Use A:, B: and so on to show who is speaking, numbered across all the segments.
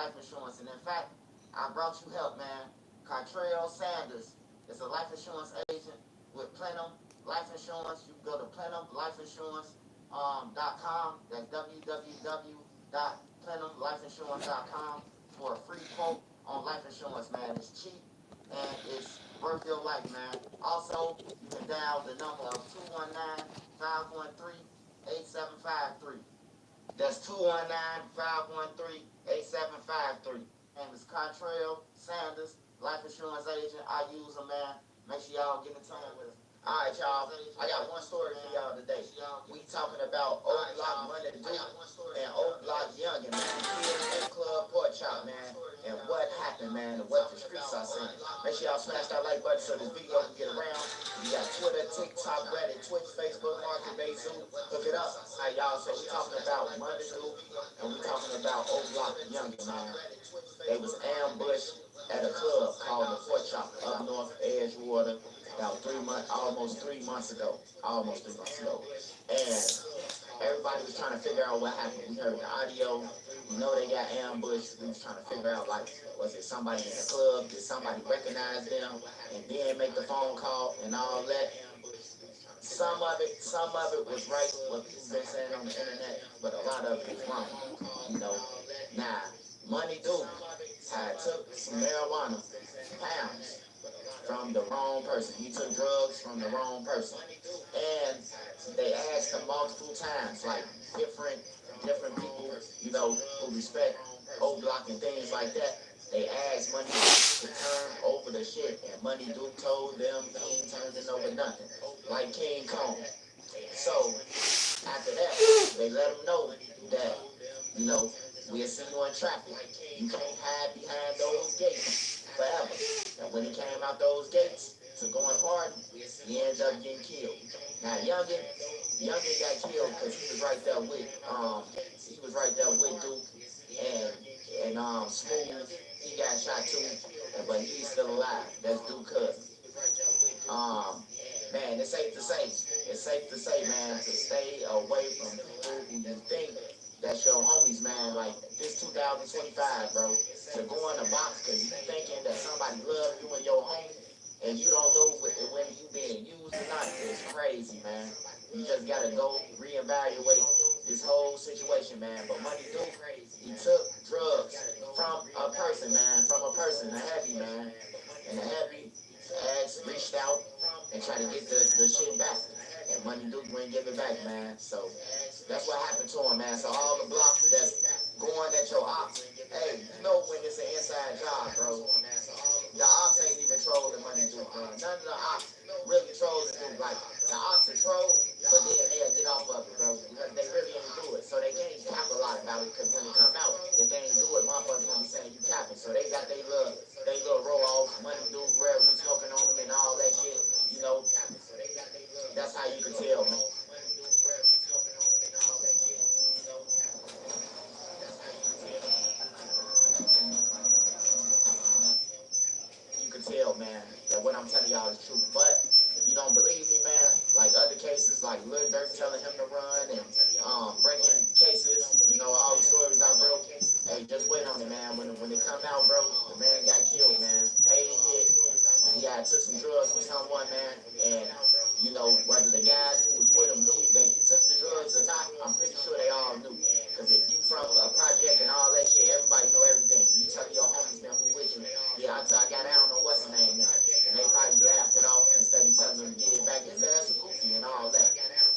A: life insurance. And in fact, I brought you help, man. Contrell Sanders is a life insurance agent with Plenum Life Insurance. You can go to PlenumLifeInsurance.com. That's www.PlenumLifeInsurance.com for a free quote on life insurance, man. It's cheap and it's worth your life, man. Also, you can dial the number of 219-513-8753. That's 219-513-8753. Name is Contrell Sanders, life insurance agent. I use them, man. Make sure y'all get in touch with us. All right, y'all. I got one story for y'all today. We talking about Old Block Money Duke and Old Block Youngin, man. Kids at Club Pork Chop, man. And what happened, man, and what the streets are saying. Make sure y'all smash that like button so this video can get around. We got Twitter, TikTok, Reddit, Twitch, Facebook, Market, Zoom. Hook it up. All right, y'all. So we talking about Money Duke and we talking about Old Block Youngin, man. They was ambushed at a club called the Pork Chop up north Edgewater about almost 3 months ago. And everybody was trying to figure out what happened. We heard the audio. We know they got ambushed. We was trying to figure out, like, was it somebody in the club? Did somebody recognize them and then make the phone call and all that? Some of it was right, what people been saying on the internet, but a lot of it was wrong. You know, now, Money Duke had took some marijuana, pounds, from the wrong person. He took drugs from the wrong person. And they asked him multiple times, like different people, you know, who respect Old Block and things like that. They asked Money Duke to turn over the shit, and Money Duke told them he ain't turning over nothing, like King Kong. So after that, they let him know that, you know, we'll see you in traffic. You can't hide behind those gates forever. And when he came out those gates to go and pardon, he ended up getting killed. Now Youngin got killed because he was right there with Duke and Smooth. He got shot too, but he's still alive. That's Duke's cousin. Man, it's safe to say, man, to stay away from people who you think that's your homies, man. Like, this 2025, bro, to go in a box because you thinking that somebody love you and your homie, and you don't know when you being used or not, it's crazy, man. You just gotta go reevaluate this whole situation, man. But Money Duke, he took drugs from a person, a heavy, man. And the heavy reached out and tried to get the shit back. And Money Duke wouldn't give it back, man. So that's what happened to him, man. So all the blocks that's going at your ops, hey, you know when it's an inside job, bro. The ops ain't even trolling Money Duke, bro. None of the ops really trolling Duke. Like, the ops are troll, but then they'll get off of it, bro. Because they really ain't do it. So they can't cap a lot about it. Because when it come out, if they ain't do it, motherfuckers gonna be saying you capping. So they got they little roll off, Money Duke, wherever we smoking on them and all that shit. You know, that's how you can tell, man. Tell, man, that what I'm telling y'all is true. But if you don't believe me, man, like other cases, like Lil Durk telling him to run and breaking cases, you know, all the stories I broke. Hey, just wait on it, man. When it come out, bro, the man got killed, man. Paid hit. He had took some drugs with someone, man, and you know whether the guys who was with him knew that he took the drugs or not. I'm pretty sure they all knew. Because if you from a project and all that shit, everybody know everything. You tell your homies, man, who with you. Yeah, I got, I don't know what's the name now. And they probably laughed it off instead of telling them to get it back. His ass was goofy and all that.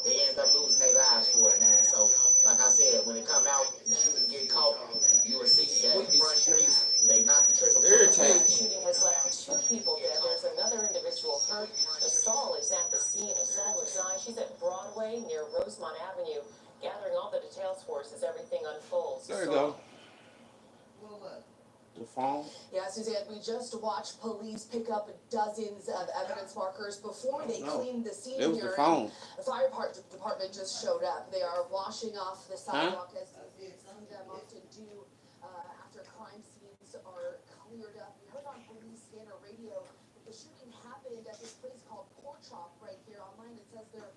A: They end up losing their lives for it, man. So, like I said, when it come out, the shooters get caught, you will see that front streets, they knock the trigger.
B: The shooting has left 2 people dead. There's another individual hurt. A stall is at the scene. A stall resides. She's at Broadway near Rosemont Avenue. Gathering all the details for us as everything unfolds.
C: There you go. The phone.
D: Yeah, Suzanne, we just watched police pick up dozens of evidence markers before they cleaned the scene
C: it was
D: here.
C: The phone.
D: The fire department just showed up. They are washing off the sidewalk as some of them often do after crime scenes are cleared up. We heard on police scanner radio that the shooting happened at this place called Pork Chop right here. Online it says they're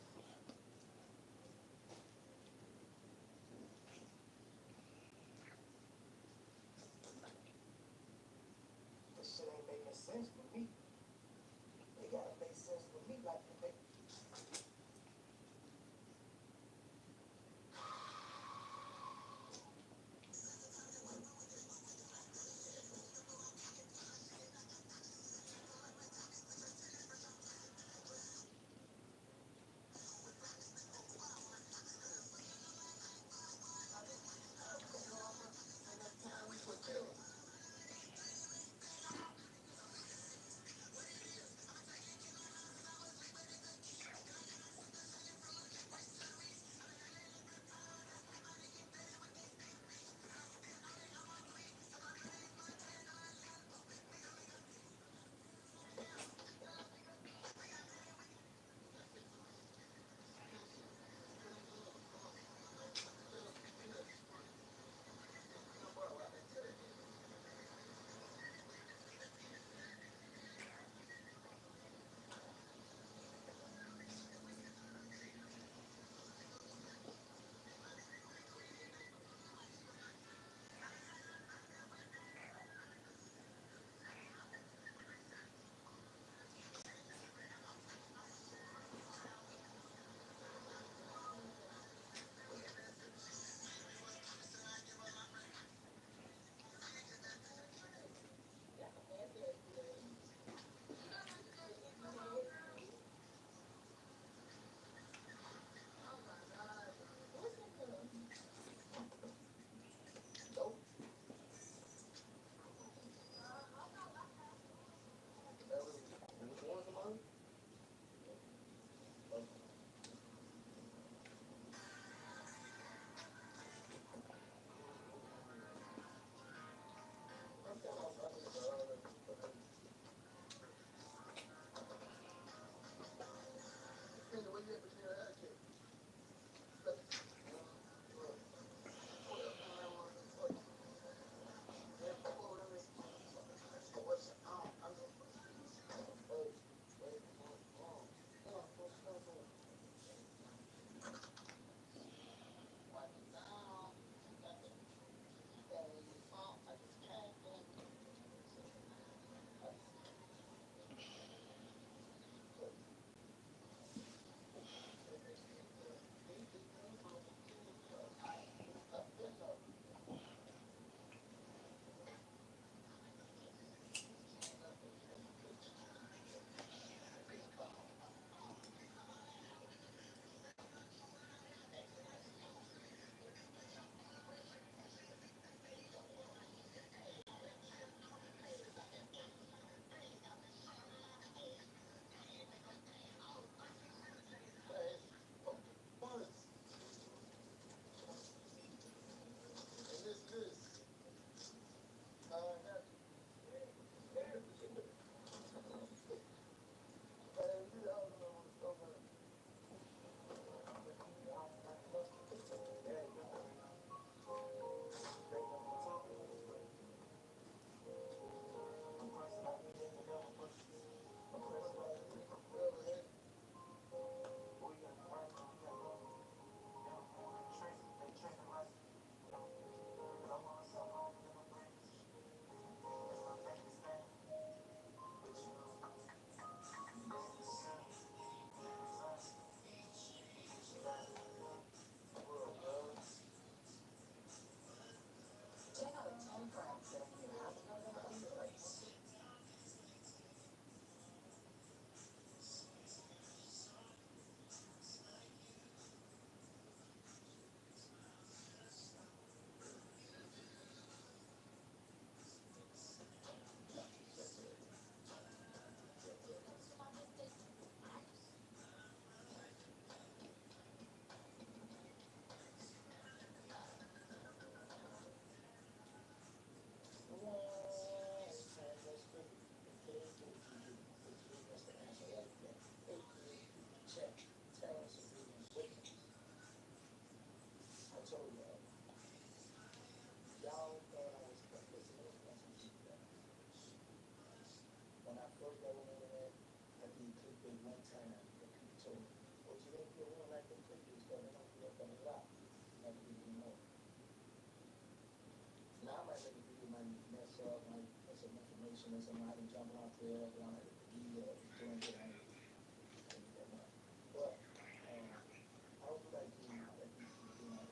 C: situation and somebody jumping out there, but I'm doing good. I need that money. But I would like to let these people know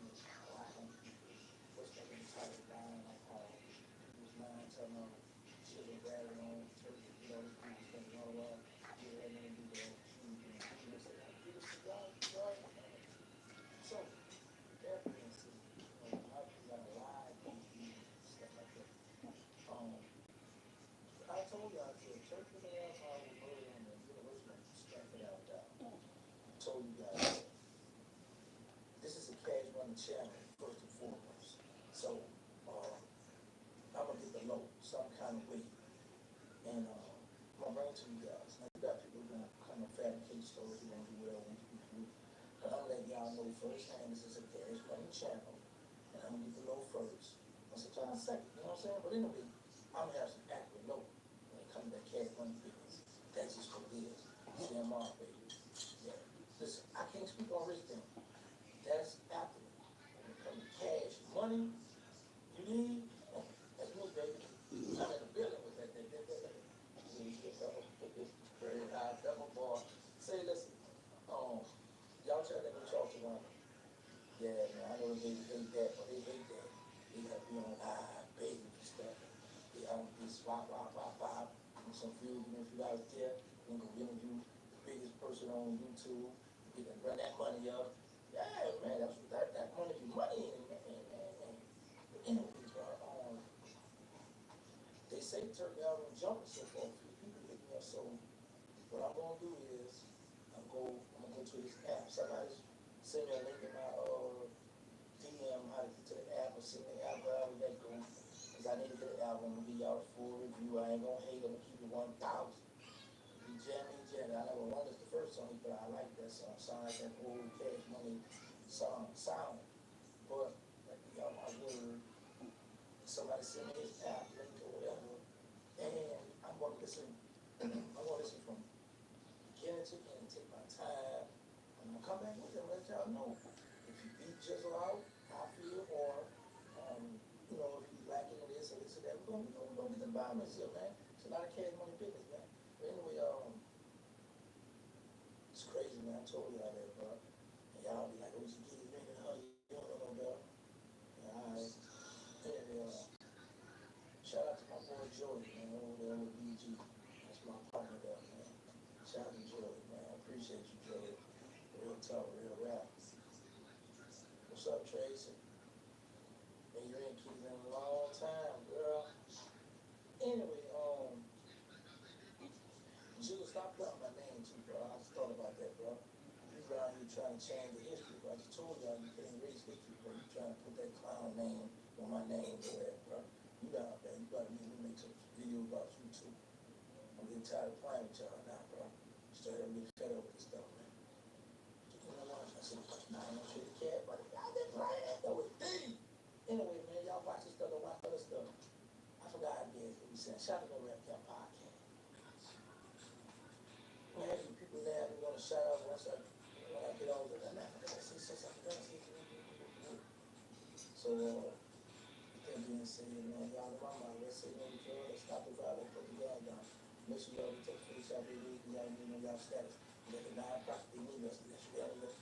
C: why what's making the title line like how people's minds tell them sugar rather on church, you know, these people think, oh well, yeah, and then do the shoes and they say, like, get us to God. So that being said, you know, I got a lot of these stuff like that. I told y'all I said church was an alcohol with murder on the University of Stanford Alabama. I told you guys that. This is a cash money channel, first and foremost. So I'm gonna get the low some kind of way. And I'm gonna bring it to you guys. Now you got people who gonna kind of fabricate stories, who gonna do whatever we do. But I'm gonna let y'all know firsthand this is a cash money channel. And I'm gonna get the low first. I'm sometimes second, you know what I'm saying? But anyway, I'm gonna have some accurate low when it comes to that cash money business. That's just what it is. CMR, baby. Yeah. Listen, I can't speak on rich thing. That's after me. When it comes to cash money, you need, that's me, baby. I'm in the building with that. Very high double bar. Say, listen, y'all try to talk to one. Yeah, man, I know they hate that, but they hate that. They have to be on baby and stuff. They just wop, and some few, give me a few dollars there, and go interview the biggest person on YouTube, get them run that money up. Yeah, man, that money be money in it, man. But anyways, they say Turkey out on jumping so far, a few people hit me up, so what I'm gonna do is I'm gonna go to this app. Somebody send me a link in my DM how to get to the app or send me the app however that goes. Cause I need to get the album. I'm gonna give y'all a full review. I ain't gonna hate it. I'm gonna keep it 1,000. Be jamming. I never wanted the first song, but I like that song. Sound like that old Cash Money song sound. But like y'all my word. Somebody send me his app link or whatever. And I'm gonna listen. I'm gonna listen from beginning to end, take my time. I'm gonna come back with it and let y'all know if you beat Jizzle out, I feel, or you know, if he's lacking in this or that. We're gonna get the bottom of this here, man. It's a lot of cash money business, man. But anyway, it's crazy, man. I told y'all that, bro. And y'all be like, oh, you get it, man. You don't know no better. Yeah, all right. Anyway, shout out to my boy Joey, man, over there with BG. That's my partner there, man. Shout out to Joey, man. I appreciate you, Joey. Real talk, real rap. What's up, Tracy? Man, you ain't keeping in a long time, girl. Anyway, Jules, stop putting my name too, bro. I just thought about that, bro. You around here trying to change the history, bro. I just told y'all you can't erase history, bro. You trying to put that clown name on my name, bro. You got, man. You gotta make some video about you too. I'm getting tired of playing with y'all now, bro. Straight up, getting fed up with this stuff, man. You know what? I said, nah, I'm gonna show the cat, but y'all been playing that with me. Anyway, man, y'all watch this stuff, don't watch other stuff. I forgot I did. He said, shout out to Rap Cap Podcast. Man, you people there, I'm gonna shout out once I get all the that. So, that being said, man, y'all know my mind. Let's say no drugs, stop the violence, put the gun down. Make sure y'all take care of y'all baby, y'all need know y'all status. Let the non-profit, they need us. That's what y'all look.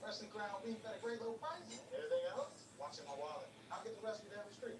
A: Freshly ground beef at a great low price. Anything else? Watching my wallet. I'll get the rest of you down the street.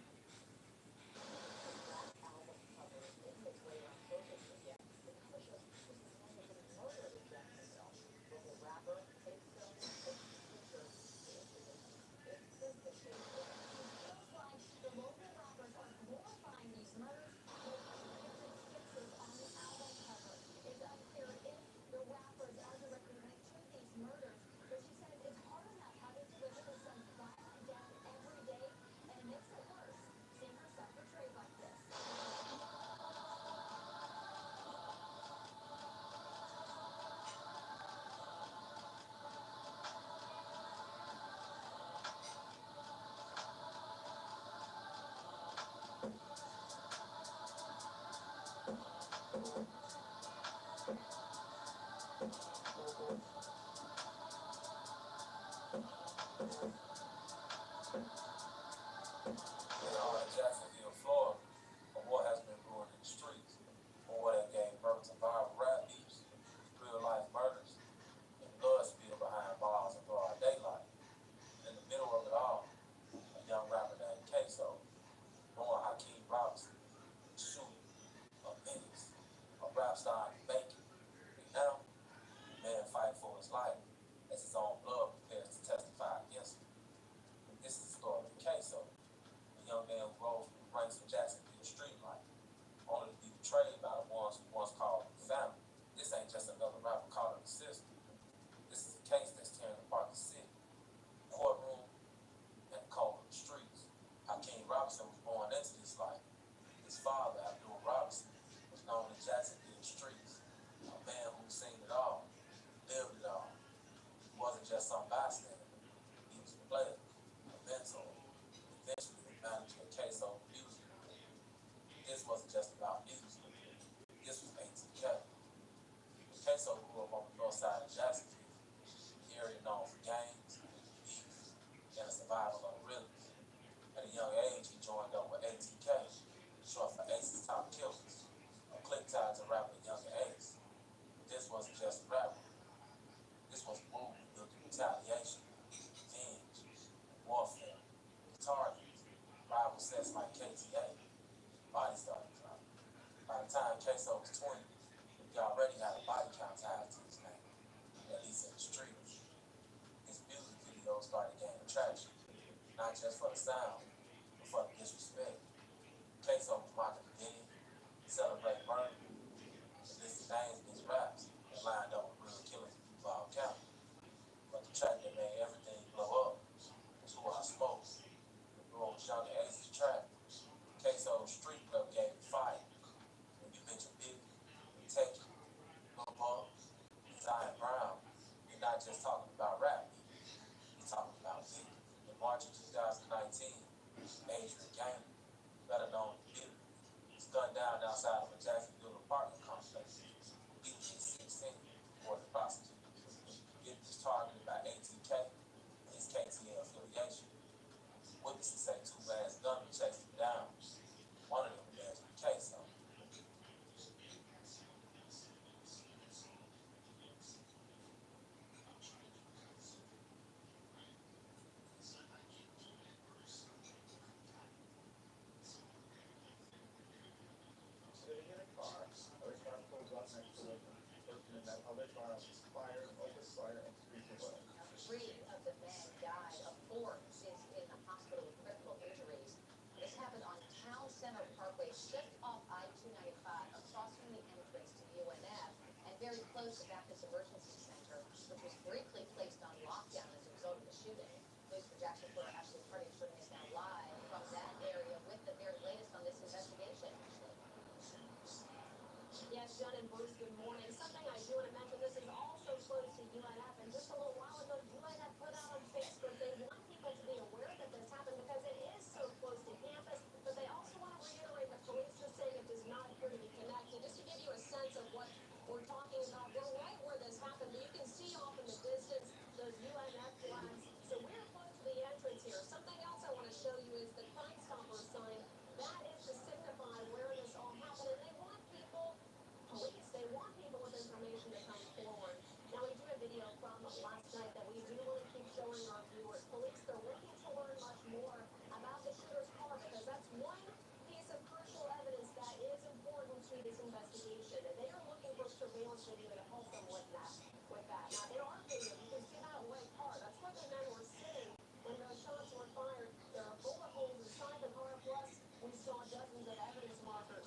E: By the time Queso was 20, he already had a body count tied to his name, at least in the streets. His music videos started gaining traction, not just for the sound, but for the disrespect. Queso was mocking Diddy, celebrating murder, and listed names in his raps and lined up with real killers in Duval County. But the track that made everything blow up was Who I Smoke. The Lil Young Ace's track, Queso's Street Club gave it fire. When you mention Big, Take It, Lil Bug, and Zion Brown, you're not just talking about rap, you're talking about Big. In March of 2019, Adrian Gainer, better known as Big, was gunned down outside of a Jacksonville apartment complex. Big was 16 for the prostitute. Big was targeted by ATK and his KTL affiliation. Witnesses say two masked gunmen chased him down. One of them alleged the case, though.
F: Sitting in a car, other car pulls up next to him. Person in that other car fired, opens fire, and speaks away.
G: 3 of the men died. A 4th is in the hospital with critical injuries. This happened on Town Center Parkway, just off I-295, across from the entrance to UNF, and very close to Baptist Emergency Center, which was briefly placed on lockdown as a result of the shooting. News for Jackson Florida, Ashley Party joining us now live from that area with the very latest on this investigation.
H: Yes, John and Bruce, good morning. Something I do want to mention, this is also close to UNF, and just a little while ago, UNF put out on Facebook, they want people to be aware that this happened because it is so close to campus, but they also want to reiterate that police are saying it does not appear to be connected. Just to give you a sense of what we're talking about, we're right where this happened, but you can see off in the distance those UNF flags. So we're close to the entrance here. Something else I want to show you is the Crime Stopper sign. That is to signify where this all happened, and they want people, police, they want people with information to come forward. Now, we do have video from last night that we do want to keep showing our viewers. Police, they're looking to learn much more about the shooter's car because that's one piece of crucial evidence that is important to this investigation. And they are looking for surveillance video to help them with that. Now, in our video, you can see that white car. That's where the men were sitting when those shots were fired. There are bullet holes inside the car, plus we saw dozens of evidence markers.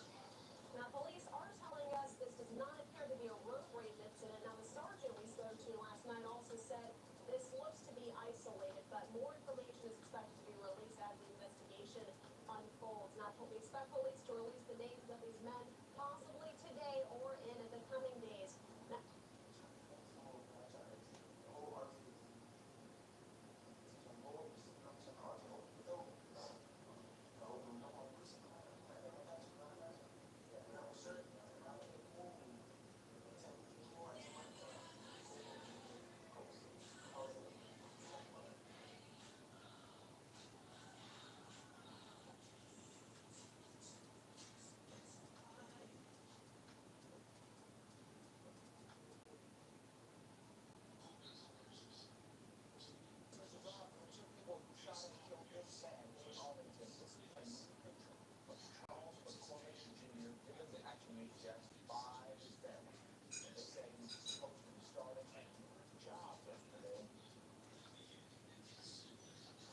H: Now, police are telling us this does not appear to be a road rage incident. Now, the sergeant we spoke to last night also said this looks to be isolated, but more information is expected to be released as the investigation unfolds. Now, we expect police to release the names of these men possibly today or in the coming days. Now,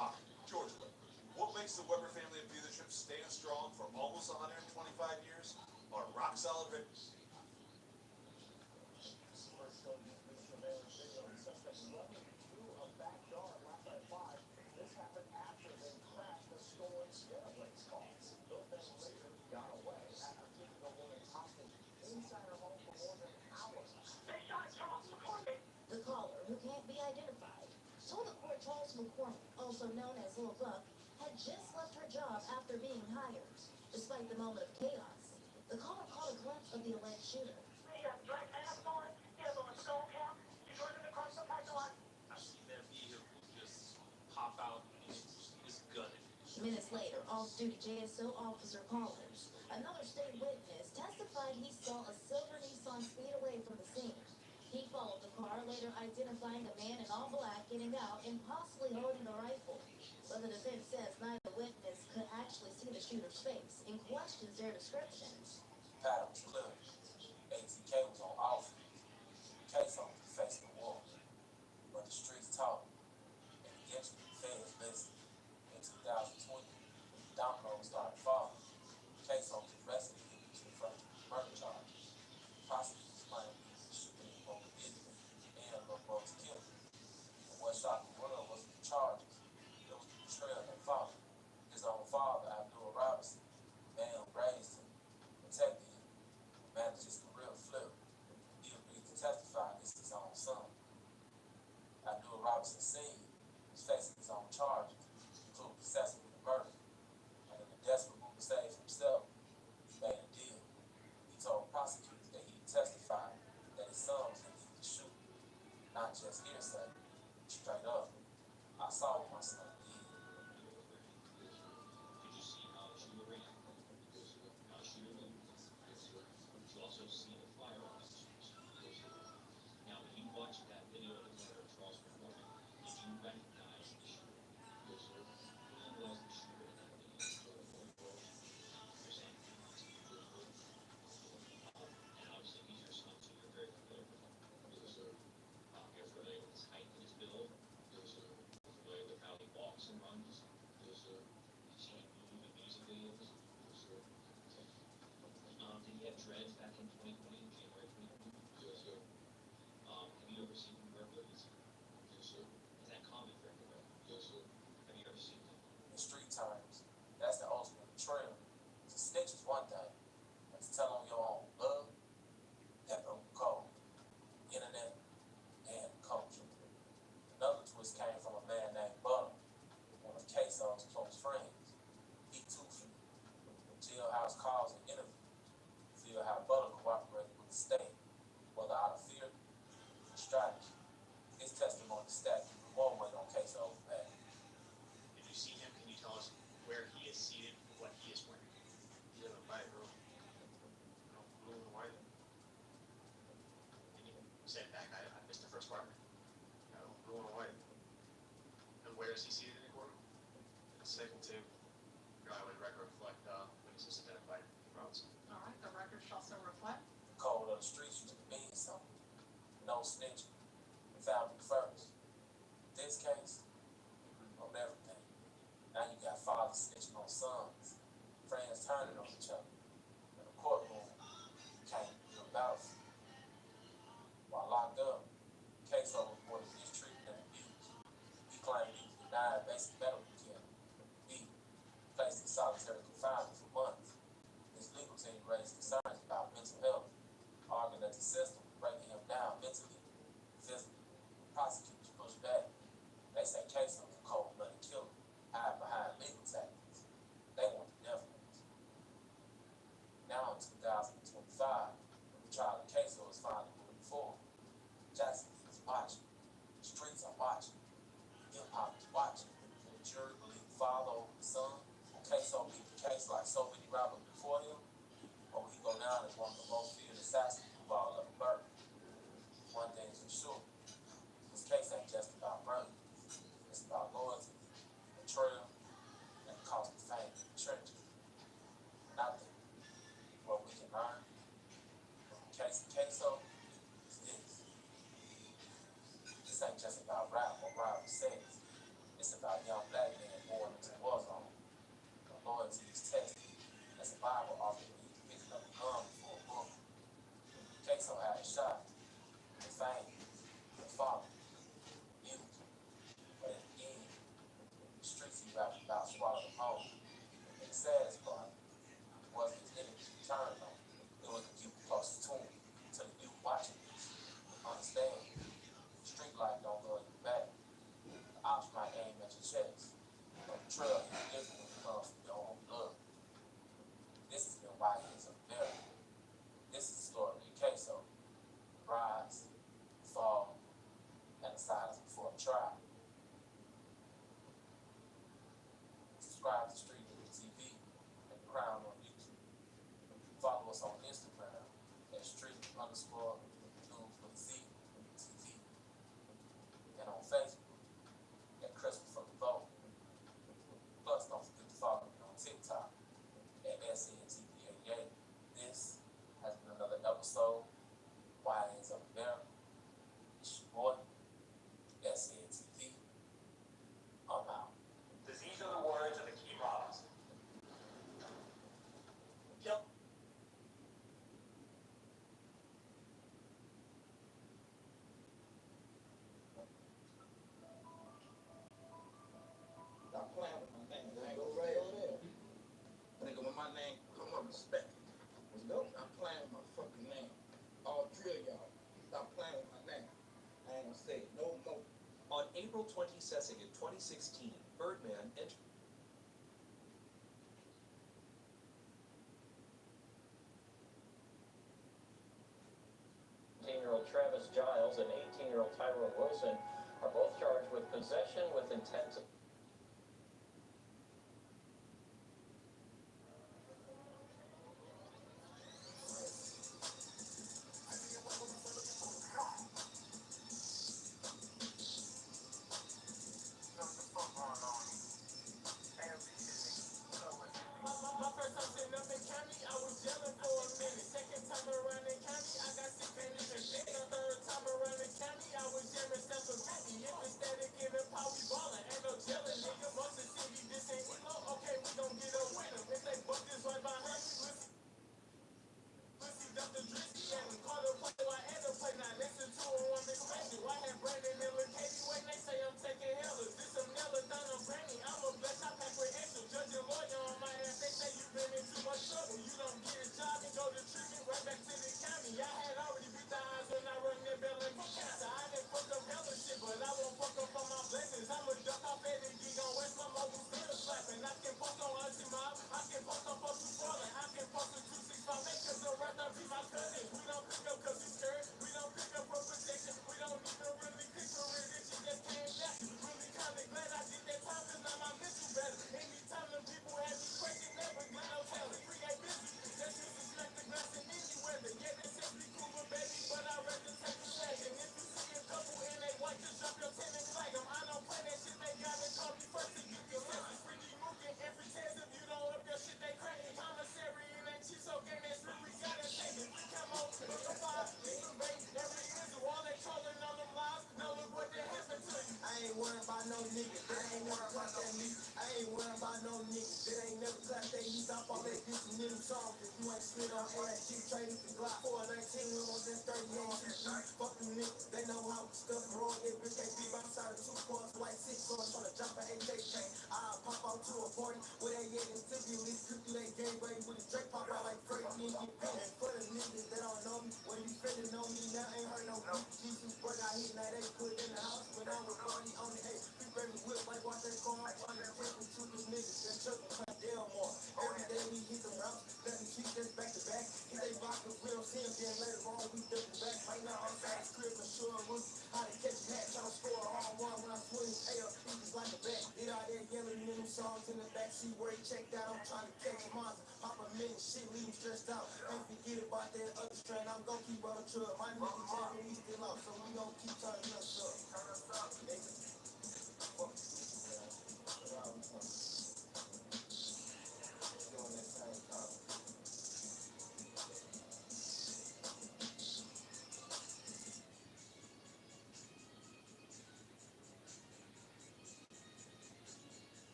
I: Hi, George Weber. What makes the Weber family of dealerships stand strong for almost 125 years are rock solid victories.
F: First on this surveillance video, the suspect running into a backyard last night at 5. This happened after they crashed a stolen getaway car. Those men later got away after keeping a woman hostage inside her home for more than an hour.
H: they shot Charles McCormick.
J: The caller, who can't be identified, told the court Charles McCormick, also known as Lil Buck, had just left her job after being hired. Despite the moment of chaos, the caller caught a glimpse of the alleged shooter.
H: He has black mask on, he has on a skull cap, he's running across the parking lot.
K: I see that vehicle just pop out and just gun it.
J: Minutes later, off-duty JSO officer callers, another state witness, testified he saw a silver Nissan speed away from the scene. He followed the car, later identifying a man in all black getting out and possibly holding a rifle. But the defense says neither witness could actually see the shooter's face and questions their descriptions.
E: pattern was clear. ATK was on offense. Queso was facing the wall. But the streets talk, and eventually the feds listened. In 2020, dominoes started falling. Queso was arrested in Houston for murder charges. Prosecutors claimed he was shooting in both Disney and Lil Bro's killing. And what shocked the world wasn't the charges, it was the betrayal that followed. His own father, Abdul Robinson, man who raised him, protected him, and managed his career to flip. He agreed to testify against his own son. Abdul Robinson Sr. was facing his own charges, including possessing with murder. And in a desperate move to save himself, he made a deal. He told prosecutors that he testified that his son was in need to shoot, not just hearsay, straight up. I saw what my son did.
K: Did you see how the shooter ran? How the shooter moved? Did you also see the firearms? Now, when you watched that video of the murder of Charles McCormick, did you recognize the shooter? Who was the shooter in that video? You're saying and obviously he's your son, so you're very familiar with him. You're familiar with his height and his build. You're familiar with how he walks and runs. You see him move in music videos. Did he have dreads back in 2020, January 2020? Have you ever seen him wear hoodies? Is that common for everybody? Have you ever seen him?
E: In street terms, that's the ultimate betrayal. To snitch is one thing, but to tell on your own blood, that broke code. Internet and culture. Another twist came from a man named Butter, one of Queso's close friends. He too fled. Jailhouse calls and interviews reveal how Butter cooperated with the state, whether out of fear or strategy. His testimony stacked even more weight on Queso's back.
K: If you see him, can you tell us where he is seated, what he is wearing?
L: He's in a white room. Blue and white.
K: Can you say it back? I missed the first part.
L: Blue and white.
K: And where is he seated in the courtroom?
L: The second table.
K: I would record reflect when he's identified.
M: All right, the record shall so reflect.
E: The code of the streets used to mean something. No snitching. Family first. This case, on everything. Now you got fathers snitching on sons, friends turning on each other. And the courtroom became a battlefield. While locked up, Queso reported mistreatment and abuse. He claimed he was denied basic medical care. He placed in solitary confinement for months. His legal team raised concerns about mental health, arguing that the system was breaking him down mentally, physically. Prosecutors pushed back. They say Queso was a cold-blooded killer, hide behind legal tactics. They want the death penalty. Now in 2025, the trial of Queso is finally moving forward. Jackson is watching. The streets are watching. Hip-hop is watching. And the jury believe the father over the son. Will Queso beat the case like so many rappers before him? Or will he go down as one of the most feared assassins who've all ever burned? One thing is for sure. This case ain't just about murder. It's about loyalty, betrayal, and the cost of fame in the trenches. And I think what we can learn from the case of Queso is this. This ain't just about rap or rival sex. It's about young black men born into war zone. The loyalty is tested. And survival often means picking up a gun before a book. Queso had a shot. The fame, the father, youth. But in the end, the streets he rapped about swallowed him whole. And the saddest part wasn't his enemies he turned on. It was the people closest to him, to the youth watching this. Understand, street life don't love you back. The ops might aim at your chest, but the trail is different when it comes from your own blood. This has been why he is America. This is the story of Queso. Rise, fall, and the silence before a trial. Subscribe to Street News TV and Crown on YouTube. Follow us on Instagram at street_news TV and on Facebook at Christopher Vote. Plus, don't forget to follow me on TikTok at SNTP88. This
N: Travis Giles and 18-year-old Tyrone Wilson are both charged with possession with intent to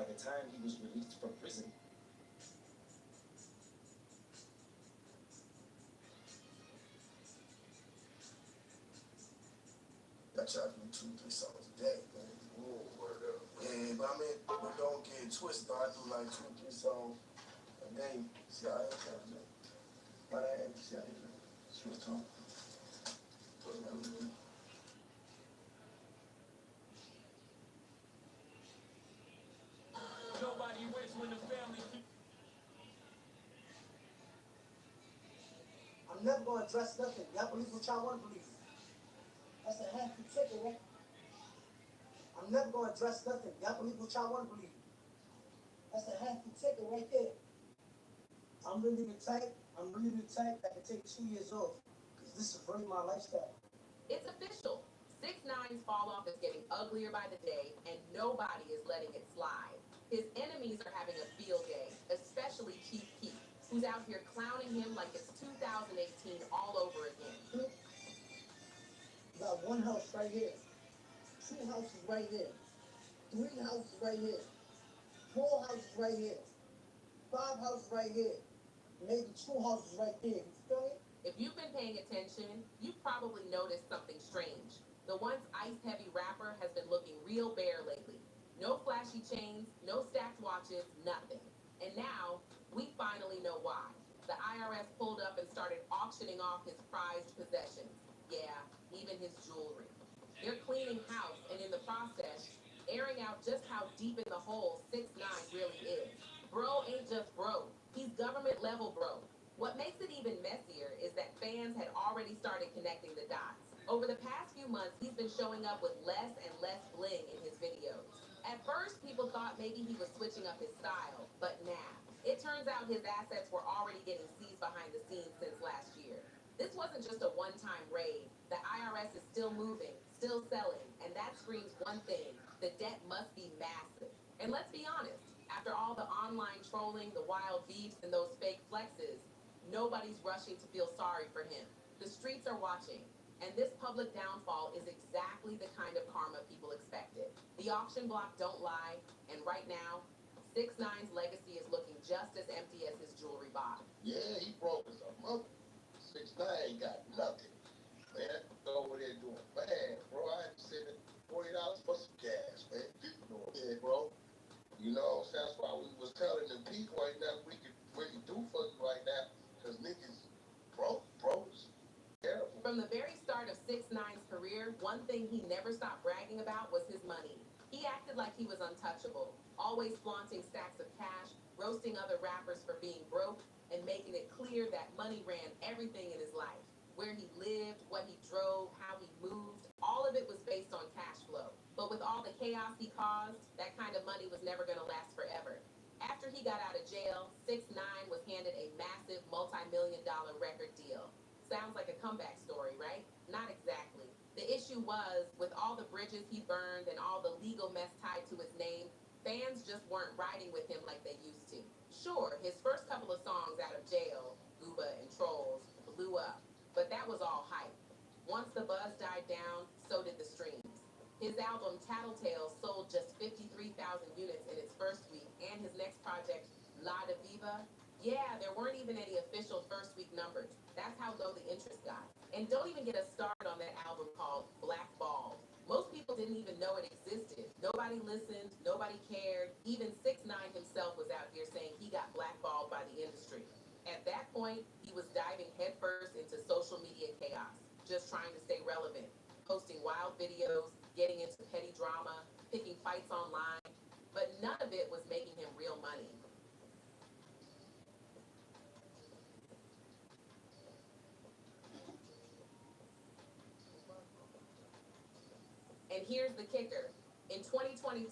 C: by the time he was released from prison.
O: I charge me 2-3 songs a day, man. Whoa, word up. Yeah, but I mean, but don't get it twisted. I do like 2-3 songs a day. See how I am, but I am, see how I am. Switch on.
E: Nobody wins when the family.
P: I'm never gonna address nothing. Y'all believe what y'all want to believe. That's a hefty ticket, right? I'm never gonna address nothing. Y'all believe what y'all want to believe. That's a hefty ticket right there. I'm really the type that can take 2 years off. Because this is really my lifestyle.
B: It's official. 6ix9ine's fall off is getting uglier by the day, and nobody is letting it slide. His enemies are having a field day, especially Chief Keef, who's out here clowning him like it's 2018 all over again.
P: Got one house right here, 2 houses right here, 3 houses right here, 4 houses right here, 5 houses right here, maybe 2 houses right there. You feel me?
B: If you've been paying attention, you've probably noticed something strange. The once ice-heavy rapper has been looking real bare lately. No flashy chains, no stacked watches, nothing. And now, we finally know why. The IRS pulled up and started auctioning off his prized possessions. Yeah, even his jewelry. They're cleaning house, and in the process, airing out just how deep in the hole 6ix9ine really is. Bro ain't just broke. He's government level broke. What makes it even messier is that fans had already started connecting the dots. Over the past few months, he's been showing up with less and less bling in his videos. At first, people thought maybe he was switching up his style, but nah. It turns out his assets were already getting seized behind the scenes since last year. This wasn't just a one-time raid. The IRS is still moving, still selling, and that screams one thing: the debt must be massive. And let's be honest, after all the online trolling, the wild beefs, and those fake flexes, nobody's rushing to feel sorry for him. The streets are watching, and this public downfall is exactly the kind of karma people expected. The auction block don't lie, and right now, 6ix9ine's legacy is looking just as empty as his jewelry box.
O: Yeah, he broke as a mother. 6ix9ine ain't got nothing. Man, go over there doing bad, bro. I had to send $40 for some gas, man. People know it, bro. You know, so that's why we was telling them people ain't nothing we can really do for you right now, because niggas broke, bro. It's terrible.
B: From the very start of 6ix9ine's career, one thing he never stopped bragging about was his money. He acted like he was untouchable, always flaunting stacks of cash, roasting other rappers for being broke, and making it clear that money ran everything in his life. Where he lived, what he drove, how he moved, all of it was based on cash flow. But with all the chaos he caused, that kind of money was never going to last forever. After he got out of jail, 6ix9ine was handed a massive multi-million-dollar record deal. Sounds like a comeback story, right? Not exactly. The issue was, with all the bridges he burned and all the legal mess tied to his name, fans just weren't riding with him like they used to. Sure, his first couple of songs out of jail, Gooba and Trolls, blew up, but that was all hype. Once the buzz died down, so did the streams. His album Tattletale sold just 53,000 units in its first week, and his next project, La Da Viva, yeah, there weren't even any official first week numbers. That's how low the interest got. And don't even get us started on that album called Blackballed. Most people didn't even know it existed. Nobody listened, nobody cared. Even 6ix9ine himself was out here saying he got blackballed by the industry. At that point, he was diving headfirst into social media chaos, just trying to stay relevant, posting wild videos, getting into petty drama, picking fights online, but none of it was making him real money. And here's the kicker. In 2022,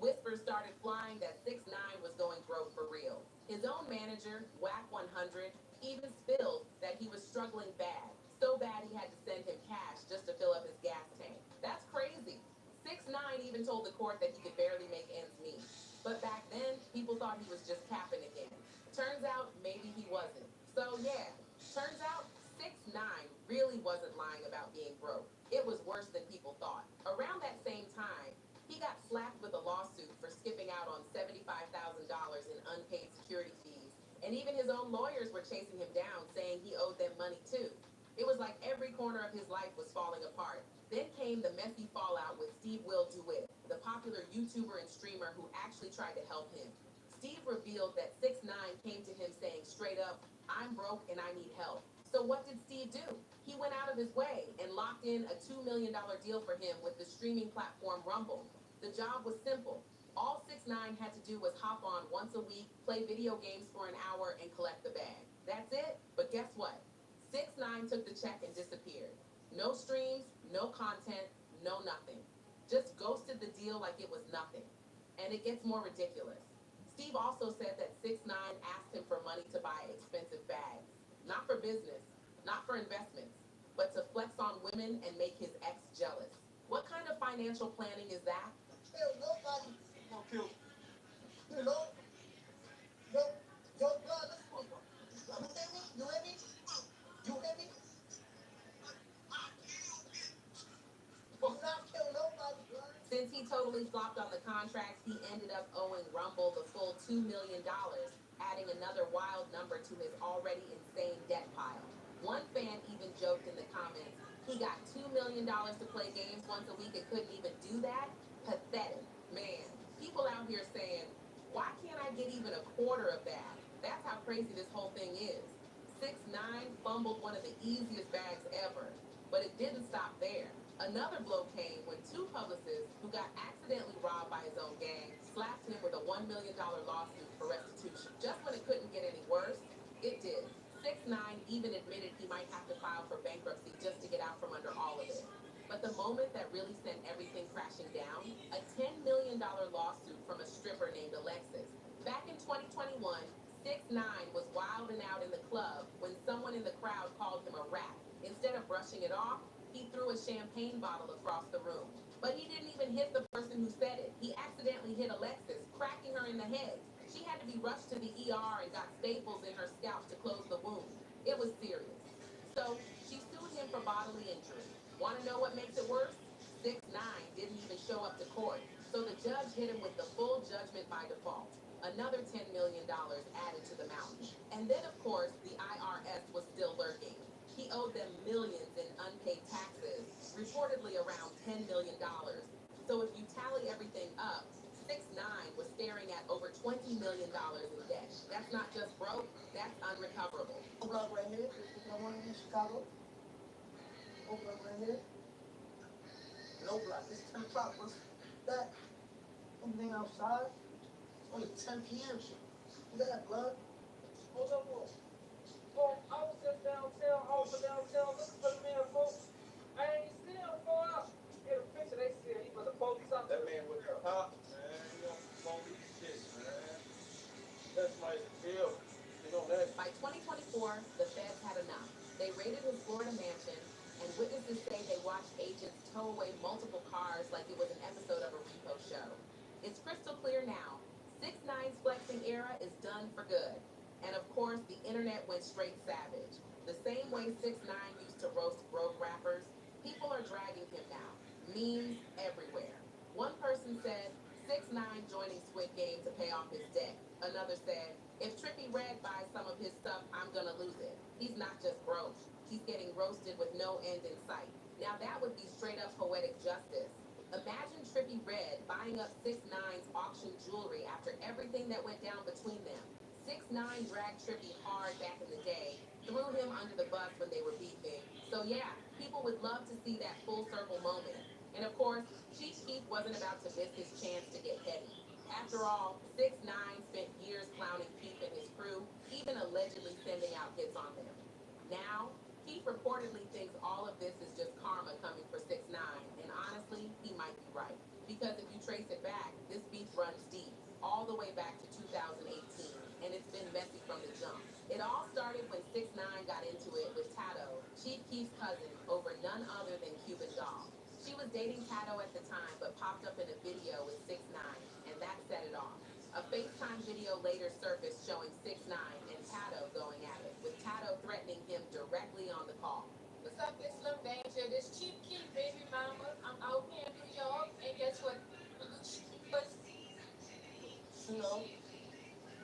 B: whispers started flying that 6ix9ine was going broke for real. His own manager, Wack 100, even spilled that he was struggling bad. So bad he had to send him cash just to fill up his gas tank. That's crazy. 6ix9ine even told the court that he could barely make ends meet. But back then, people thought he was just capping again. Turns out, maybe he wasn't. So yeah, turns out 6ix9ine really wasn't lying about being broke. It was worse than people thought. Around that same time, he got slapped with a lawsuit for skipping out on $75,000 in unpaid security fees. And even his own lawyers were chasing him down, saying he owed them money too. It was like every corner of his life was falling apart. Then came the messy fallout with Steve Will DeWitt, the popular YouTuber and streamer who actually tried to help him. Steve revealed that 6ix9ine came to him saying straight up, "I'm broke and I need help." So what did Steve do? He went out of his way and locked in a $2 million deal for him with the streaming platform Rumble. The job was simple. All 6ix9ine had to do was hop on once a week, play video games for an hour, and collect the bag. That's it? But guess what? 6ix9ine took the check and disappeared. No streams, no content, no nothing. Just ghosted the deal like it was nothing. And it gets more ridiculous. Steve also said that 6ix9ine asked him for money to buy expensive bags. Not for business, not for investments, but to flex on women and make his ex jealous. What kind of financial planning is that?
P: Kill nobody.
L: Don't kill.
P: You know? Yo, brother. You hear me? You hear me? You hear me? Do not kill nobody, brother.
B: Since he totally flopped on the contracts, he ended up owing Rumble the full $2 million, adding another wild number to his already insane debt pile. One fan even joked in the comments, he got $2 million to play games once a week and couldn't even do that? Pathetic. Man, people out here saying, why can't I get even a quarter crazy this whole thing is. 6ix9ine fumbled one of the easiest bags ever, but it didn't stop there. Another blow came when two publicists who got accidentally robbed by his own gang slapped him with a $1 million lawsuit for restitution. Just when it couldn't get any worse, it did. 6ix9ine even admitted he might have to file for bankruptcy just to get out from under all of it. But the moment that really sent everything crashing down, a $10 million lawsuit from a stripper named Alexis. Back in 2021, 6ix9ine was wilding out in the club when someone in the crowd called him a rat. Instead of brushing it off, he threw a champagne bottle across the room. But he didn't even hit the person who said it. He accidentally hit Alexis, cracking her in the head. She had to be rushed to the ER and got staples in her scalp to close the wound. It was serious. So she sued him for bodily injury. Want to know what makes it worse? 6ix9ine didn't even show up to court. So the judge hit him with the full judgment by default. Another $10 million added to the mountain. And then, of course, the IRS was still lurking. He owed them millions in unpaid taxes, reportedly around $10 million. So if you tally everything up, 6ix9ine was staring at over $20 million in debt. That's not just broke, that's unrecoverable.
P: Block right here. Is there one in Chicago? Block right here. No block. It's 10 o'clock. What's that? Anything outside? It's only 10 p.m. shit. Look at that, blood. Hold up, bro.
E: Well, I was just downtown, over downtown, looking for the man, folks. I ain't seen him for out. Get a picture, they see he was the police out there.
L: That man with the pop, man. You know, police shit, man. That's my deal. You know that.
B: By 2024, the feds had enough. They raided his Florida mansion, and witnesses say they watched agents tow away multiple cars like it was an episode of a repo show. It's crystal clear now. 6ix9ine's flexing era is done for good. And of course, the internet went straight savage. The same way 6ix9ine used to roast broke rappers, people are dragging him now. Memes everywhere. One person said, 6ix9ine joining Squid Game to pay off his debt. Another said, if Trippie Redd buys some of his stuff, I'm gonna lose it. He's not just broke. He's getting roasted with no end in sight. Now that would be straight up poetic justice. Imagine Trippie Redd buying up 6ix9ine's auction jewelry after everything that went down between them. 6ix9ine dragged Trippie hard back in the day, threw him under the bus when they were beefing. So yeah, people would love to see that full circle moment. And of course, Chief Keef wasn't about to miss his chance to get petty. After all, 6ix9ine spent years clowning Keef and his crew, even allegedly sending out hits on them. Now, Keef reportedly thinks all of this is just karma coming for 6ix9ine, and honestly, he might be right. Because if you trace it back, this beef runs deep, all the way back to 2018. And it's been messy from the jump. It all started when 6ix9ine got into it with Tato, Chief Keef's cousin, over none other than Cuban Doll. She was dating Tato at the time, but popped up in a video with 6ix9ine, and that set it off. A FaceTime video later surfaced showing 6ix9ine and Tato going at it, with Tato threatening him directly on the call.
Q: What's up, this Slim Danger? This Chief Keef, baby mama. I'm out here in New York, and guess what?
P: You know,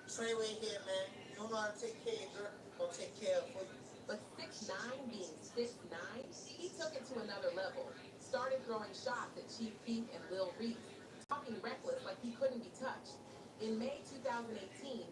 P: Treyway here, man. You don't know how to take care of your girl. Don't take care of her for you.
B: But 6ix9ine being 6ix9ine, he took it to another level. Started throwing shots at Chief Keef and Lil Reese, talking reckless like he couldn't be touched. In May 2018,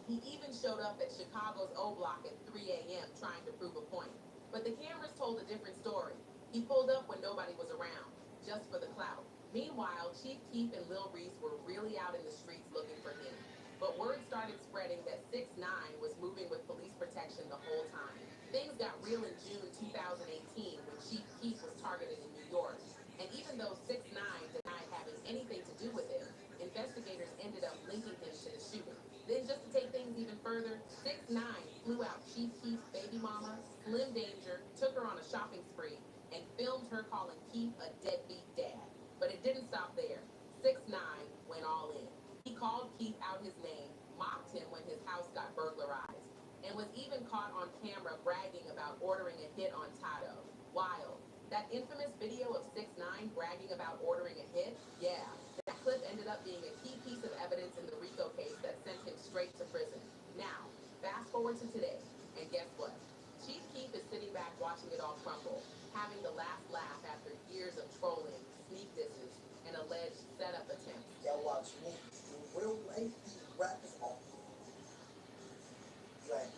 B: he even showed up at Chicago's O Block at 3 a.m. trying to prove a point. But the cameras told a different story. He pulled up when nobody was around, just for the clout. Meanwhile, Chief Keef and Lil Reese were really out in the streets looking for him. But word started spreading that 6ix9ine was moving with police protection the whole time. Things got real in June 2018 when Chief Keef was targeted in New York. And even though 6ix9ine denied having anything to do with it, investigators ended up linking him to the shooting. Then just to take things even further, 6ix9ine flew out Chief Keef's baby mama, Slim Danger, took her on a shopping spree, and filmed her calling Keef a deadbeat dad. But it didn't stop there. 6ix9ine went all in. He called Keef out his name, mocked him when his house got burglarized, and was even caught on camera bragging about ordering a hit on Tato. Wild. That infamous video of 6ix9ine bragging about ordering a hit? Yeah. That clip ended up being a key piece of evidence in the RICO case that sent him straight to prison. Now, fast forward to today, and guess what? Chief Keef is sitting back watching it all crumble, having the last laugh after years of trolling, sneak disses, and alleged setup attempts.
P: Y'all watch me. In real life, these rappers are like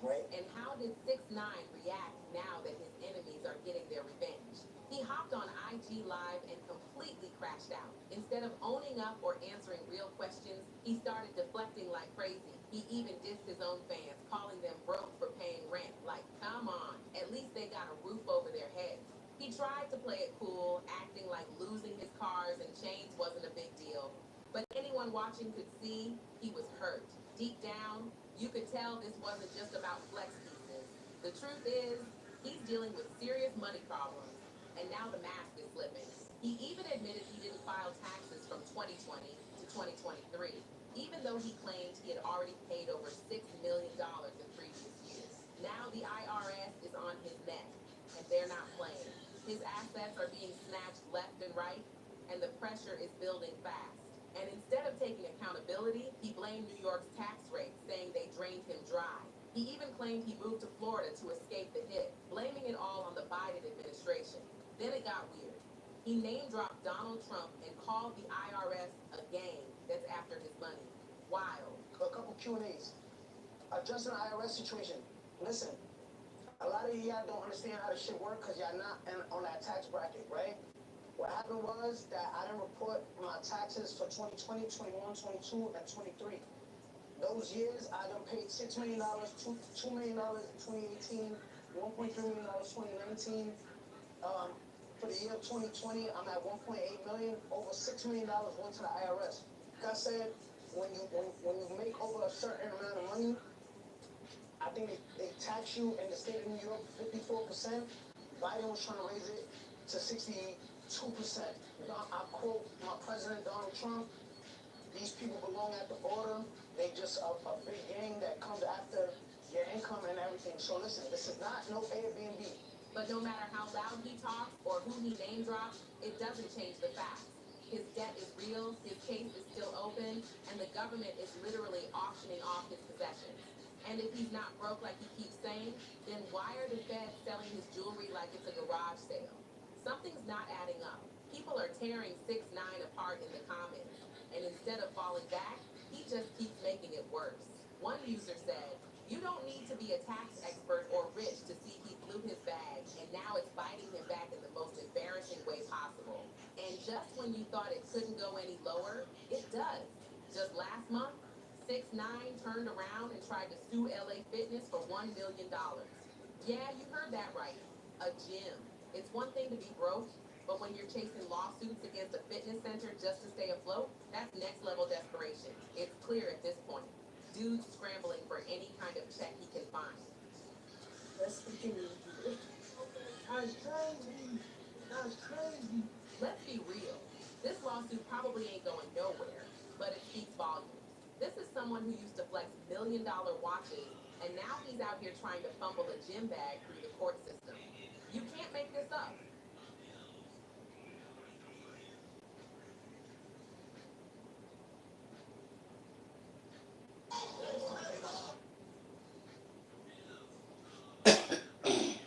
R: right?
B: And how did 6ix9ine react now that his enemies are getting their revenge? He hopped on IG Live and completely crashed out. Instead of owning up or answering real questions, he started deflecting like crazy. He even dissed his own fans, calling them broke for paying rent. Like, come on, at least they got a roof over their heads. He tried to play it cool, acting like losing his cars and chains wasn't a big deal. But anyone watching could see he was hurt. Deep down, you could tell this wasn't just about flex pieces. The truth is, he's dealing with serious money problems, and now the mask is slipping. He even admitted he didn't file taxes from 2020 to 2023, even though he claimed he had already paid over $6 million in previous years. Now the IRS is on his neck, and they're not playing. His assets are being snatched left and right, and the pressure is building fast. And instead of taking accountability, he blamed New York's tax rates, saying they drained him dry. He even claimed he moved to Florida to escape the hit, blaming it all on the Biden administration. Then it got weird. He name-dropped Donald Trump and called the IRS a gang that's after his money. Wild.
P: A couple Q&As. Addressing the IRS situation. Listen, a lot of y'all don't understand how this shit work because y'all not on that tax bracket, right? What happened was that I didn't report my taxes for 2020, 21, 22, and 23. Those years, I done paid $6 million, $2 million in 2018, $1.3 million in 2019. For the year 2020, I'm at $1.8 million. Over $6 million went to the IRS. Like I said, when you make over a certain amount of money, I think they tax you in the state of New York 54%. Biden was trying to raise it to 62%. I quote my president, Donald Trump, these people belong at the border. They just a big gang that comes after your income and everything. So listen, this is not no Airbnb.
B: But no matter how loud he talks or who he name drops, it doesn't change the facts. His debt is real, his case is still open, and the government is literally auctioning off his possessions. And if he's not broke like he keeps saying, then why are the feds selling his jewelry like it's a garage sale? Something's not adding up. People are tearing 6ix9ine apart in the comments, and instead of falling back, he just keeps making it worse. One user said, "You don't need to be a tax expert or rich to see he blew his bag, and now it's biting him back in the most embarrassing way possible. And just when you thought it couldn't go any lower, it does. Just last month, 6ix9ine turned around and tried to sue LA Fitness for $1 million. Yeah, you heard that right. A gym. It's one thing to be broke, but when you're chasing lawsuits against a fitness center just to stay afloat, that's next level desperation. It's clear at this point. Dude's scrambling for any kind of check he can find.
P: Let's continue. That's crazy. That's crazy.
B: Let's be real. This lawsuit probably ain't going nowhere, but it speaks volumes. This is someone who used to flex million-dollar watches, and now he's out here trying to fumble a gym bag through the court system. You can't make this up.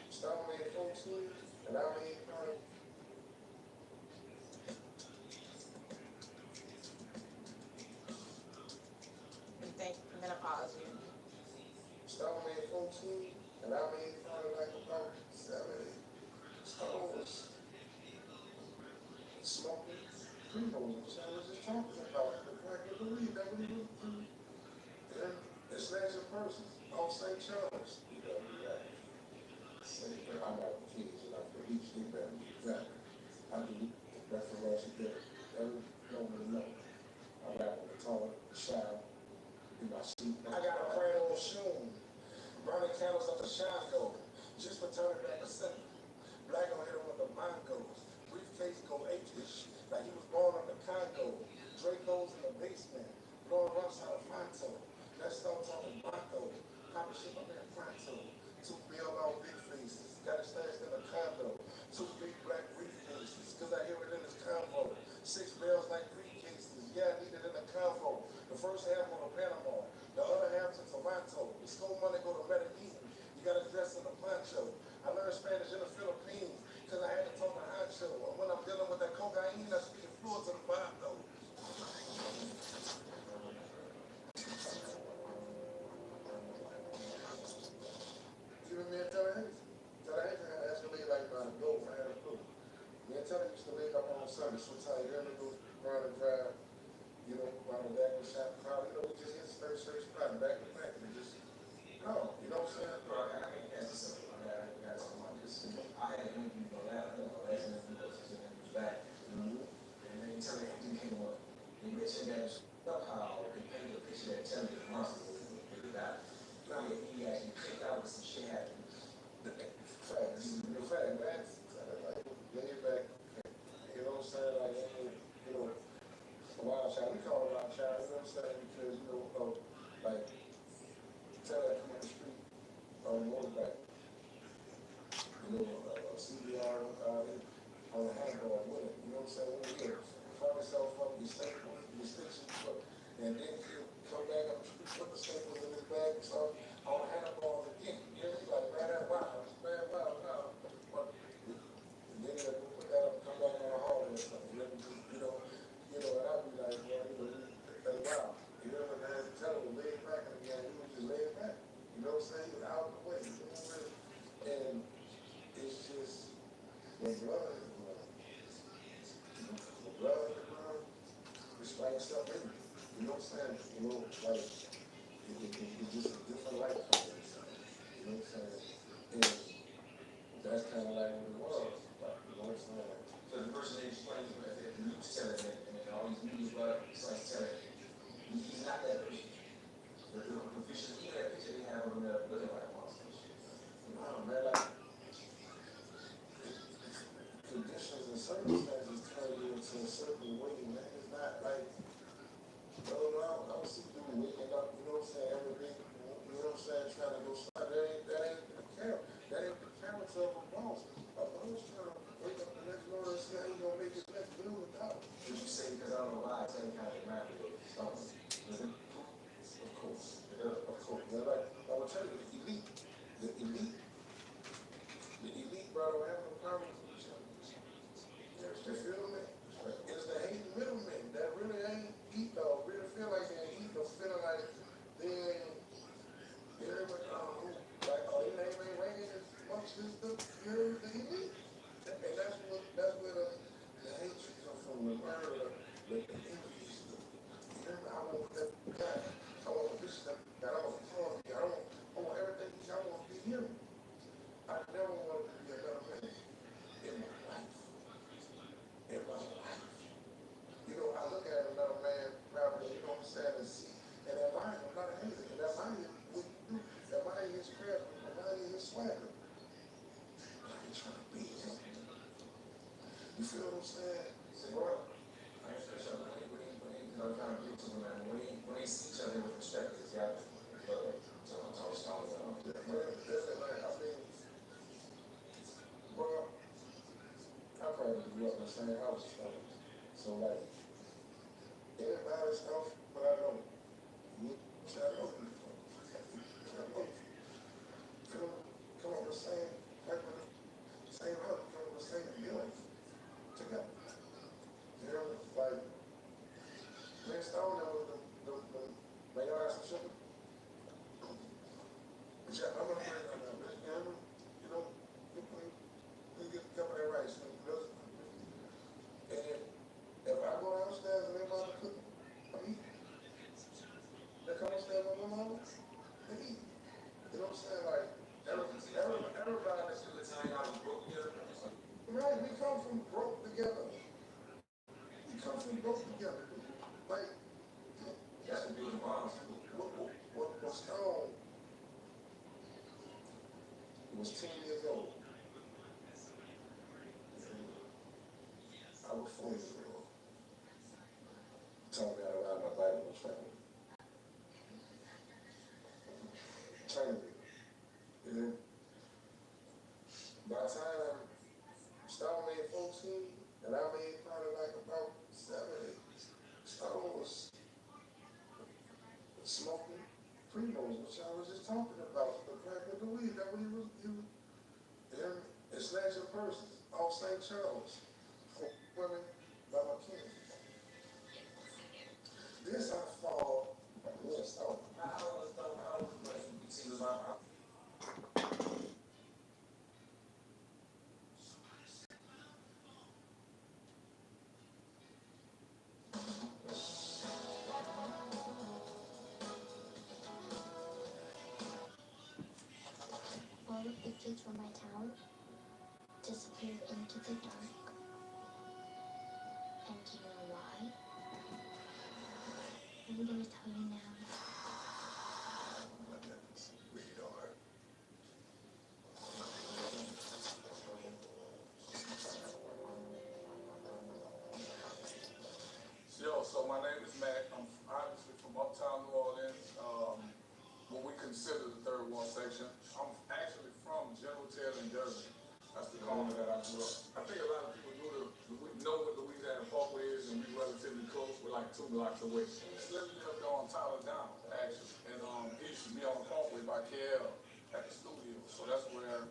O: Starman 14, and I made
S: Thank you for menopause.
O: Starman 14, and I made probably like about 7 stones. Smoking pre-rolls, I was just talking about it. I can't believe that we went through. And it's snatching persons off St. Charles. You know, I'm out of kids and I for each thing that exactly. I do reference that every moment know. I rap on the toilet, shower, in my sleep. I got a brand new shoe. Burning candles up the shine gold. Just for turning back the center. Black on hit him with the Mongos. Briefcase go H-ish. Like he was born on the Congo. Draco's in the basement. Blowing rocks out of Fonto. Let's start talking Bronco. Papa shit up there Pronto. 2 bill on big faces. Got it stashed in a condo. 2 big black briefcases. Cause I hear it in this convo. 6 bills like briefcases. Yeah, I need it in the convo. The first half on the Panama. The other half to Toronto. The school money go to Medellin. You gotta dress in a poncho. I learned Spanish in the Philippines. Cause I had to talk to Hancho. And when I'm dealing with that cocaine, I speak fluid to the vibe though. tell him to wake up on Sunday. Sometimes you ever go run and drive, you know, while the back of the shop crowd, you know, we just hit the straight spot back to back and just, no, you know what I'm saying?
E: Bro, I mean, that's just something. I got something like this. I had an interview on that, last interview was back. And then you tell me everything came up. They mentioned that somehow they painted a picture that tell me the monster was really bad. I mean, he actually picked out some shit happened.
O: Facts, in fact, man, like, laid back, you know what I'm saying? Like, you know, a wild child, we call it a wild child, you know what I'm saying? Because, you know, like, tell that come on the street, on the motorbike, you know, CBR, on the handball with it, you know what I'm saying? When you get fuck yourself up, you staple, you stitch it, and then you come back up the street, put the staples in his bag, and so on the handball again, you know, like, man, that's wild, man, wow, wow. But then you go put that up and come back on the hall or something, you know, and I'd be like, well, you know, that's wild. You know, and then tell him to lay it back, and again, he was just lay it back. You know what I'm saying? He was out of the way, you know what I'm saying? And it's just, when blood is blood, when blood is blood, it's like stuff in it. You know what I'm saying? You know, like, it's just a different life from it. You know what I'm saying? And that's kind of like what it was. Like, you know what I'm saying?
E: So the person they explained to me, the news telling it, and all these news about it, it's like telling it, he's not that person. The picture, even that picture they have on there, looking like a monster.
O: No, man, like, conditions and circumstances turn you into a certain way, man. It's not like, I don't see people waking up, you know what I'm saying, every day, you know what I'm saying, trying to go slide. That ain't the character of a boss. A boss trying to wake up the next morning and see how he gonna make his next bill without.
E: Did you say, because I don't know why, I tell you kind of remind me of something.
O: Of course. Yeah, of course. Yeah, like, I will tell you, the elite, bro, don't have no power with each other. You feel me? It's the hating middlemen that really ain't eat though, really feel like they ain't eat though, feeling like they ain't, like, oh, their name ain't ringing as much as the elite. And that's where the hatred comes from, the murder, the injuries, I want that guy, I want this, that, I want the I want everything, I want to be him. I never wanted to be another man in my life. In my life. You know, I look at another man, probably, you know what I'm saying, and see, and admire him, not a hater, and admire what he do, admire his craft, admire his swagger. But I ain't trying to be him. You feel what I'm saying?
E: Say, bro, I ain't sure something. I'm trying to get to them, man. When they see each other with respect, it's got to so I'm talking stones on.
O: Yeah, man, definitely, I mean, bro, I probably grew up in the same house, so like, everybody's stuff, but I know. I know you. Come on, the same, like, same house, come on, the same feeling together. You know, like, next time that was the y'all have some sugar? Yeah, I'm gonna bring it on that, you know, you get a cup of that rice, you know, and if I go downstairs and they mama cook, I'm eating. They come upstairs with my mama, they eat. You know what I'm saying? Like, everybody that's in the time I was broke together. Right, we come from broke together. We come from broke together. Like,
E: That's a big problem.
O: What's Stone was 10 years old. I was 4 years old. Told me how to ride my bike with my family. Training me. You know? By the time Stone made 14, and I made probably like about 7, 8, Stone was smoking Primos, which I was just talking about, the crack of the weed, that when he was and snatching purses off St. Charles for women by my kids. This I fall, yes, oh.
E: How was see was my
J: from my town disappeared into the dark. And do you know why? I'm gonna tell you now.
L: Yo, so my name is Mac. I'm obviously from uptown New Orleans, what we consider the third ward section. I'm actually from General Taylor in Durban. That's the corner that I grew up. I think a lot of people know what Louisiana Parkway is, and we relatively close. We're like 2 blocks away. Slim lived on Tyler Down, actually. And he used to be on the Parkway by KL at the studio. So that's where,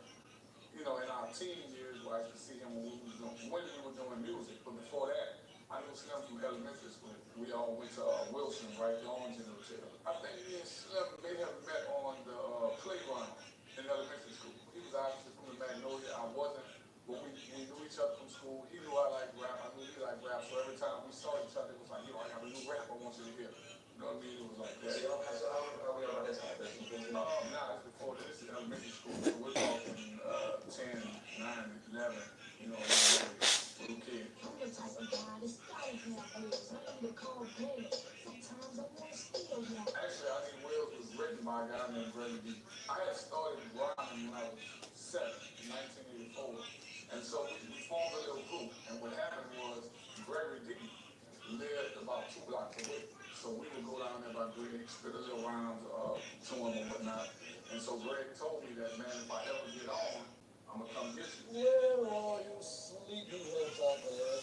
L: you know, in our teen years, where I used to see him when we were doing music. But before that, I knew Slim from elementary school. We all went to Wilson, right there on General Taylor. I think me and Slim may have met on the playground in elementary school. He was obviously from the Magnolia. I wasn't, but we knew each other from school. He knew I liked rap. I knew he liked rap. So every time we saw each other, it was like, yo, I got a new rap I want you to hear. You know what I mean? It was like that.
N: So how we about this time?
L: Nah, it's before this. This is elementary school. So we're talking 10, 9, 11, you know, little kids.
J: I'm the type of guy that started nowadays. I need to call pain. Sometimes I want to steal you.
L: Actually, I think Wells was written by a guy named Gregory D. I had started rhyming when I was 7, in 1984. And so we formed a little group. And what happened was Gregory D lived about 2 blocks away. So we would go down there by Greg, spit a little rhymes to him and whatnot. And so Greg told me that, man, if I ever get on, I'm going to come get you.
C: Where are you sleepyheads out there?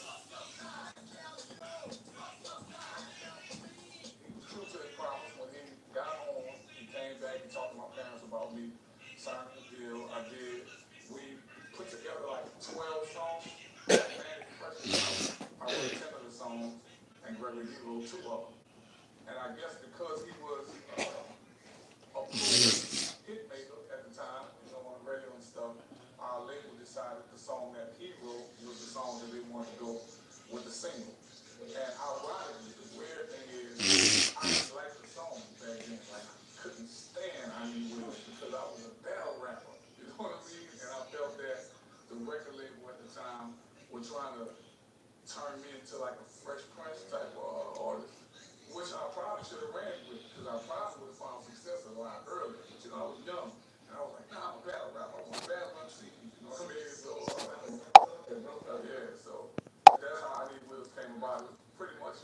L: He was true to his promise. When he got home, he came back, he talked to my parents about me, signed the deal. I did. We put together like 12 songs. I wrote 10 of the songs, and Gregory D wrote 2 of them. And I guess because he was a hit maker at the time, you know, on the radio and stuff, our label decided the song that he wrote was the song that they wanted to go with the single. And ironically, the weird thing is, I didn't like the song back then. Like, I couldn't stand I Need Wills because I was a battle rapper. You know what I mean? And I felt that the record label at the time were trying to turn me into like a Fresh Prince type of artist, which I probably should have ran with because I probably would have found success a lot earlier. But you know, I was young and I was like, nah, I'm a battle rapper. I want to battle MC. You know what I mean? So, yeah, so that's how I Need Wills came about. It was pretty much